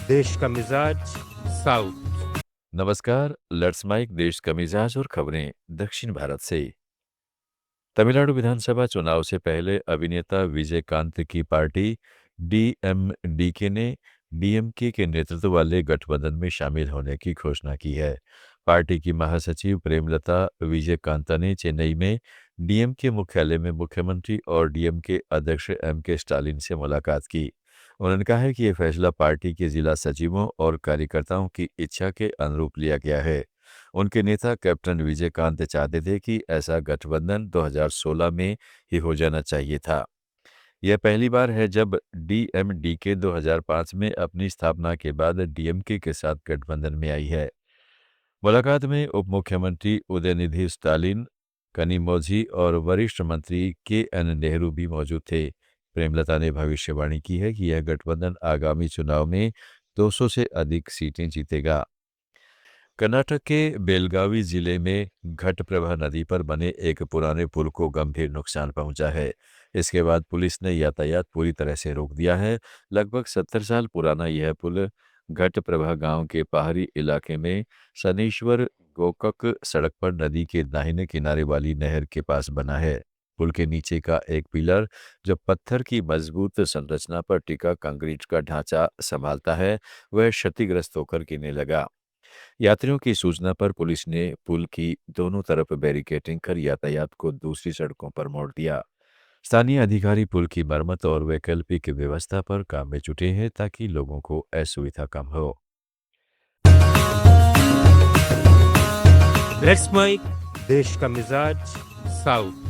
देश का मिजाज साउथ। नमस्कार। लेट्स माइक देश का मिजाज और खबरें दक्षिण भारत से। तमिलनाडु विधानसभा चुनाव से पहले अभिनेता विजयकांत की पार्टी डीएमडीके ने डीएमके के नेतृत्व वाले गठबंधन में शामिल होने की घोषणा की है। पार्टी की महासचिव प्रेमलता विजयकांता ने चेन्नई में डीएमके मुख्यालय में मुख्यमंत्री और डीएमके अध्यक्ष एमके स्टालिन से मुलाकात की। उन्होंने कहा है कि यह फैसला पार्टी के जिला सचिवों और कार्यकर्ताओं की इच्छा के अनुरूप लिया गया है। उनके नेता कैप्टन विजयकांत चाहते थे कि ऐसा गठबंधन 2016 में ही हो जाना चाहिए था। यह पहली बार है जब डीएमडीके 2005 में अपनी स्थापना के बाद डीएमके के साथ गठबंधन में आई है। मुलाकात में उप मुख्यमंत्री उदयनिधि स्टालिन, कनिमोझी और वरिष्ठ मंत्री के.एन. नेहरू भी मौजूद थे। प्रेमलता ने भविष्यवाणी की है कि यह गठबंधन आगामी चुनाव में 200 से अधिक सीटें जीतेगा। कर्नाटक के बेलगावी जिले में घटप्रभा नदी पर बने एक पुराने पुल को गंभीर नुकसान पहुंचा है। इसके बाद पुलिस ने यातायात पूरी तरह से रोक दिया है। लगभग 70 साल पुराना यह पुल घटप्रभा गांव के पहाड़ी इलाके में शनेश्वर गोकक सड़क पर नदी के दाहिने किनारे वाली नहर के पास बना है। पुल के नीचे का एक पिलर, जो पत्थर की मजबूत संरचना पर टिका कंक्रीट का ढांचा संभालता है, वह क्षतिग्रस्त होकर गिरने लगा। यात्रियों की सूचना पर पुलिस ने पुल की दोनों तरफ बैरिकेडिंग कर यातायात को दूसरी सड़कों पर मोड़ दिया। स्थानीय अधिकारी पुल की मरम्मत और वैकल्पिक व्यवस्था पर काम में जुटे हैं ताकि लोगों को असुविधा कम हो। लेट्स माइक देश का मिजाज साउथ।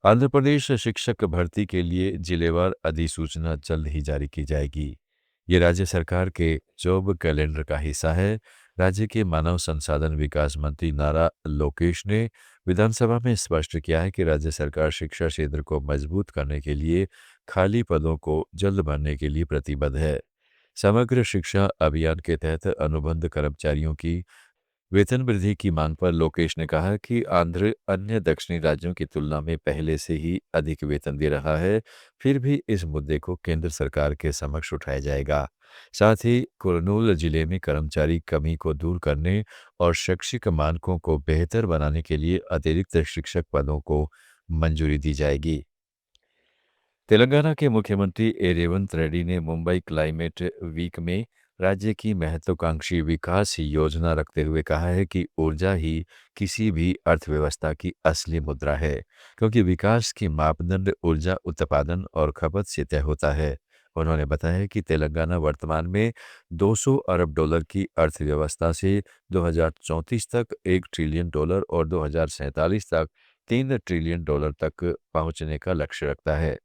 आंध्र प्रदेश शिक्षक भर्ती के लिए जिलेवार अधिसूचना जल्द ही जारी की जाएगी। ये राज्य सरकार के जॉब कैलेंडर का हिस्सा है। राज्य के मानव संसाधन विकास मंत्री नारा लोकेश ने विधानसभा में स्पष्ट किया है कि राज्य सरकार शिक्षा क्षेत्र को मजबूत करने के लिए खाली पदों को जल्द भरने के लिए प्रतिबद्ध है। समग्र शिक्षा अभियान के तहत अनुबंध कर्मचारियों की वेतन वृद्धि की मांग पर लोकेश ने कहा कि आंध्र अन्य दक्षिणी राज्यों की तुलना में पहले से ही अधिक वेतन दे रहा है। फिर भी इस मुद्दे को केंद्र सरकार के समक्ष उठाया जाएगा। साथ ही कुरनूल जिले में कर्मचारी कमी को दूर करने और शैक्षिक मानकों को बेहतर बनाने के लिए अतिरिक्त शिक्षक पदों को मंजूरी दी जाएगी। तेलंगाना के मुख्यमंत्री रेवंत रेड्डी ने मुंबई क्लाइमेट वीक में राज्य की महत्वाकांक्षी विकास योजना रखते हुए कहा है कि ऊर्जा ही किसी भी अर्थव्यवस्था की असली मुद्रा है, क्योंकि विकास की मापदंड ऊर्जा उत्पादन और खपत से तय होता है। उन्होंने बताया कि तेलंगाना वर्तमान में 200 अरब डॉलर की अर्थव्यवस्था से 2034 तक $1 ट्रिलियन और 2047 तक $3 ट्रिलियन तक पहुंचने का लक्ष्य रखता है।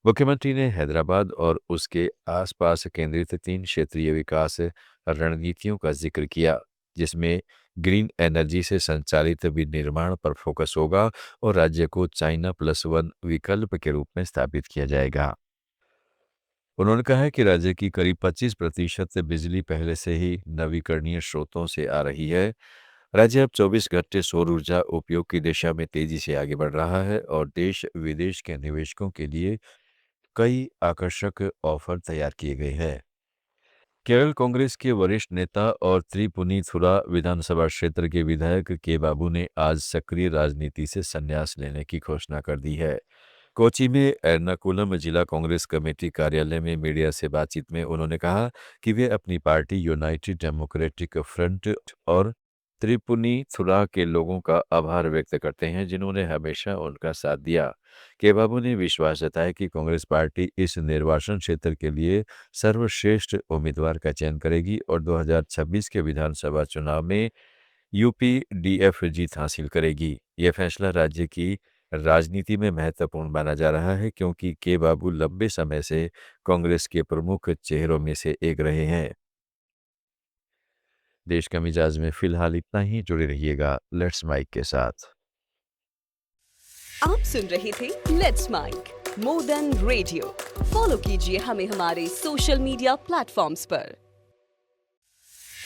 मुख्यमंत्री ने हैदराबाद और उसके आसपास केंद्रित 3 क्षेत्रीय विकास रणनीतियों का जिक्र किया, जिसमें ग्रीन एनर्जी से संचालित विनिर्माण पर फोकस होगा और राज्य को चाइना प्लस वन विकल्प के रूप में स्थापित किया जाएगा। उन्होंने कहा है कि राज्य की करीब 25% बिजली पहले से ही नवीकरणीय स्रोतों से आ रही है। राज्य अब 24 घंटे सौर ऊर्जा उपयोग की दिशा में तेजी से आगे बढ़ रहा है और देश विदेश के निवेशकों के लिए कई आकर्षक ऑफर तैयार किए गए हैं। केरल कांग्रेस के वरिष्ठ नेता और त्रिपुनिथुरा विधानसभा क्षेत्र के विधायक के बाबू ने आज सक्रिय राजनीति से संन्यास लेने की घोषणा कर दी है। कोच्चि में एर्नाकुलम जिला कांग्रेस कमेटी कार्यालय में मीडिया से बातचीत में उन्होंने कहा कि वे अपनी पार्टी यूनाइटेड डेमोक्रेटिक फ्रंट और त्रिपुनिथुरा के लोगों का आभार व्यक्त करते हैं, जिन्होंने हमेशा उनका साथ दिया। के बाबू ने विश्वास जताया कि कांग्रेस पार्टी इस निर्वाचन क्षेत्र के लिए सर्वश्रेष्ठ उम्मीदवार का चयन करेगी और 2026 के विधानसभा चुनाव में यूपीडीएफ जीत हासिल करेगी। यह फैसला राज्य की राजनीति में महत्वपूर्ण माना जा रहा है, क्योंकि के बाबू लंबे समय से कांग्रेस के प्रमुख चेहरों में से एक रहे हैं। देश का मिजाज में फिलहाल इतना ही। जुड़े रहिएगा लेट्स माइक के साथ। आप सुन रहे थे let's mike more than radio. Follow कीजिए हमें हमारे सोशल मीडिया प्लेटफॉर्म्स पर।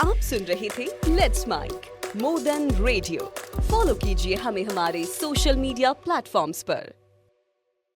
आप सुन रहे थे let's mike more than radio. Follow कीजिए हमें हमारे सोशल मीडिया प्लेटफॉर्म्स पर।